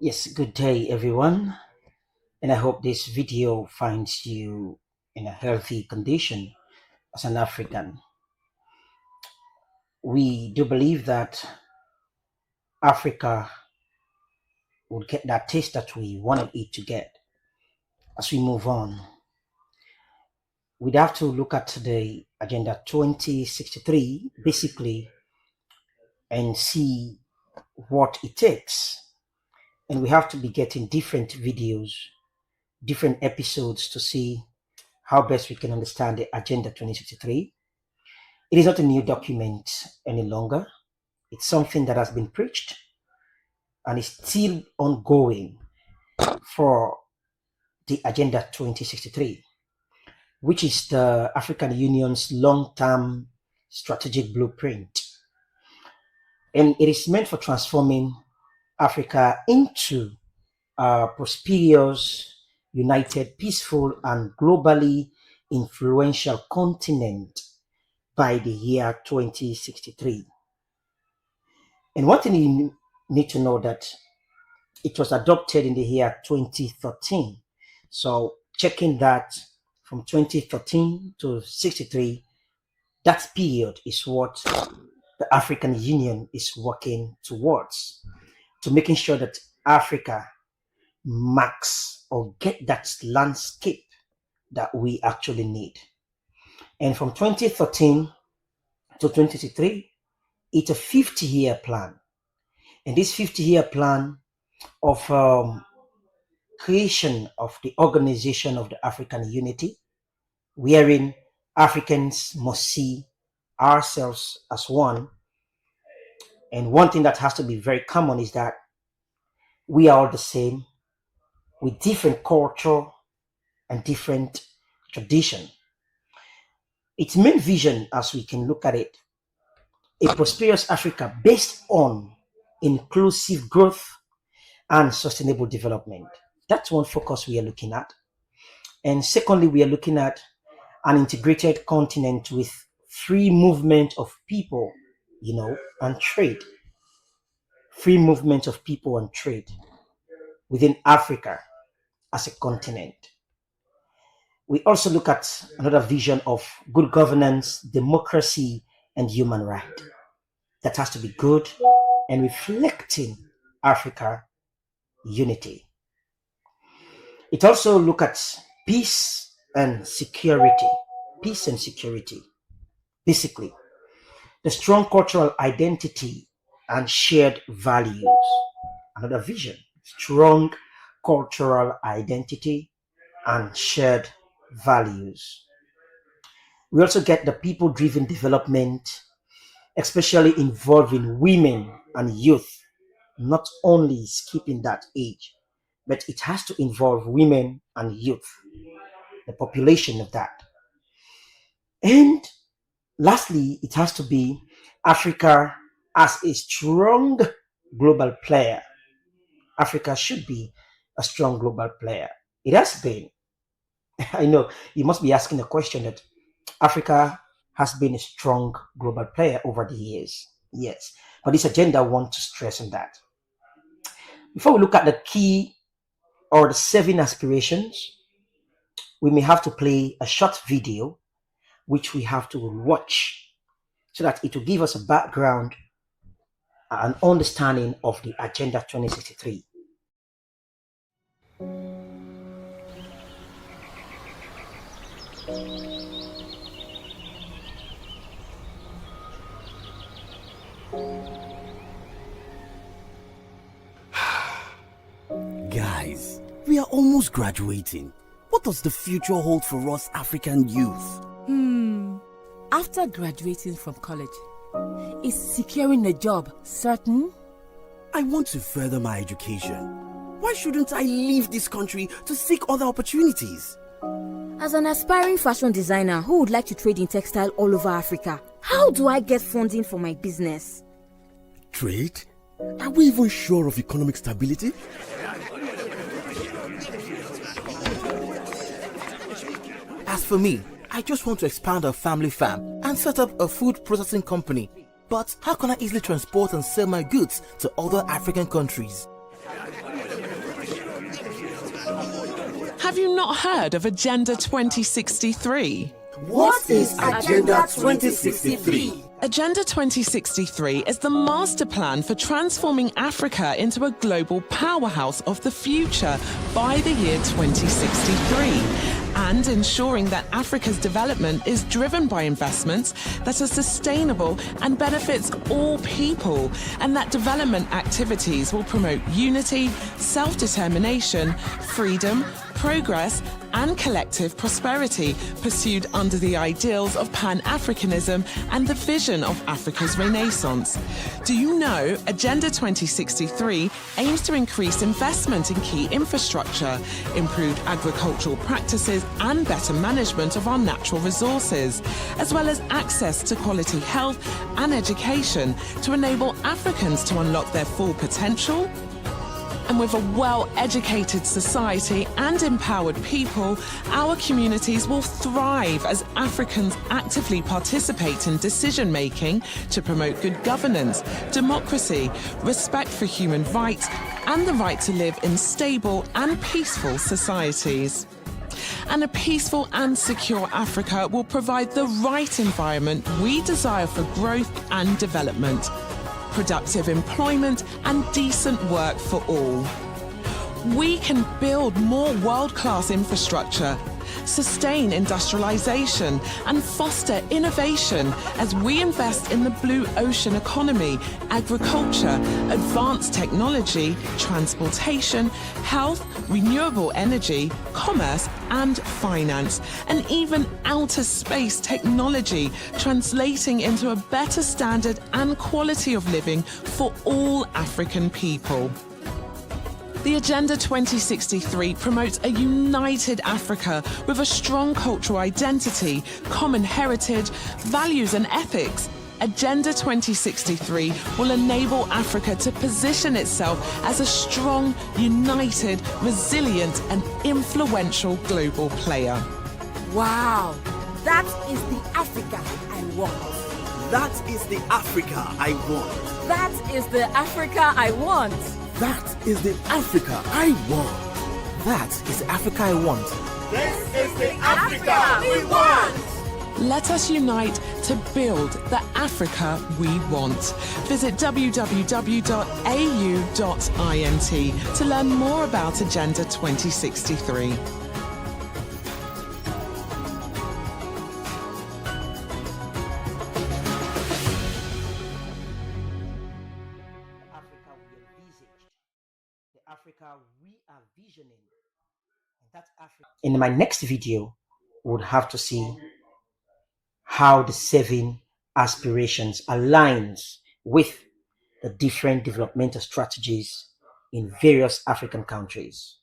Yes, good day everyone, and I hope this video finds you in a healthy condition as an African. We do believe that Africa will get that taste that we wanted it to get as we move on. We'd have to look at the Agenda 2063 basically and see what it takes. And we have to be getting different videos, different episodes to see how best we can understand the Agenda 2063. It is not a new document any longer. It's something that has been preached and is still ongoing for the Agenda 2063, which is the African Union's long-term strategic blueprint. And it is meant for transforming Africa into a prosperous, united, peaceful, and globally influential continent by the year 2063. And one thing you need to know that it was adopted in the year 2013. So checking that from 2013 to 63, that period is what the African Union is working towards, to making sure that Africa marks or get that landscape that we actually need. And from 2013 to 2063, it's a 50-year plan. And this 50-year plan of creation of the Organization of the African Unity, wherein Africans must see ourselves as one. And one thing that has to be very common is that we are all the same with different culture and different tradition. Its main vision, as we can look at it, a prosperous Africa based on inclusive growth and sustainable development. That's one focus we are looking at. And secondly, we are looking at an integrated continent with free movement of people, and trade. Free movement of people and trade within Africa as a continent. We also look at another vision of good governance, democracy, and human right. That has to be good and reflecting Africa unity. It also look at peace and security. Peace and security. Basically, the strong cultural identity and shared values. Another vision, strong cultural identity and shared values. We also get the people-driven development, especially involving women and youth, not only skipping that age, but it has to involve women and youth, the population of that. And lastly, it has to be Africa as a strong global player. Africa should be a strong global player. It has been. I know you must be asking the question that Africa has been a strong global player over the years. Yes. But this agenda wants to stress on that. Before we look at the key or the 7 aspirations, we may have to play a short video which we have to watch so that it will give us a background, an understanding of the Agenda 2063. Guys, we are almost graduating. What does the future hold for us African youth? After graduating from college, is securing a job certain? I want to further my education. Why shouldn't I leave this country to seek other opportunities? As an aspiring fashion designer who would like to trade in textile all over Africa, how do I get funding for my business? Trade? Are we even sure of economic stability? As for me, I just want to expand our family farm and set up a food processing company. But how can I easily transport and sell my goods to other African countries? Have you not heard of Agenda 2063? What is Agenda 2063? Agenda 2063 is the master plan for transforming Africa into a global powerhouse of the future by the year 2063. And ensuring that Africa's development is driven by investments that are sustainable and benefits all people, and that development activities will promote unity, self-determination, freedom, progress, and collective prosperity, pursued under the ideals of Pan-Africanism and the vision of Africa's Renaissance. Do you know Agenda 2063 aims to increase investment in key infrastructure, improved agricultural practices, and better management of our natural resources, as well as access to quality health and education to enable Africans to unlock their full potential? And with a well-educated society and empowered people, our communities will thrive as Africans actively participate in decision-making to promote good governance, democracy, respect for human rights, and the right to live in stable and peaceful societies. And a peaceful and secure Africa will provide the right environment we desire for growth and development, productive employment, and decent work for all. We can build more world-class infrastructure, sustain industrialization, and foster innovation as we invest in the blue ocean economy, agriculture, advanced technology, transportation, health, renewable energy, commerce, and finance, and even outer space technology, translating into a better standard and quality of living for all African people. The Agenda 2063 promotes a united Africa with a strong cultural identity, common heritage, values and ethics. Agenda 2063 will enable Africa to position itself as a strong, united, resilient and influential global player. Wow, that is the Africa I want. That is the Africa I want. That is the Africa I want. That is the Africa I want. That is the Africa I want. This is the Africa we want. Let us unite to build the Africa we want. Visit www.au.int to learn more about Agenda 2063. Africa we are visioning. And that Africa. In my next video, we would have to see how the 7 aspirations aligns with the different developmental strategies in various African countries.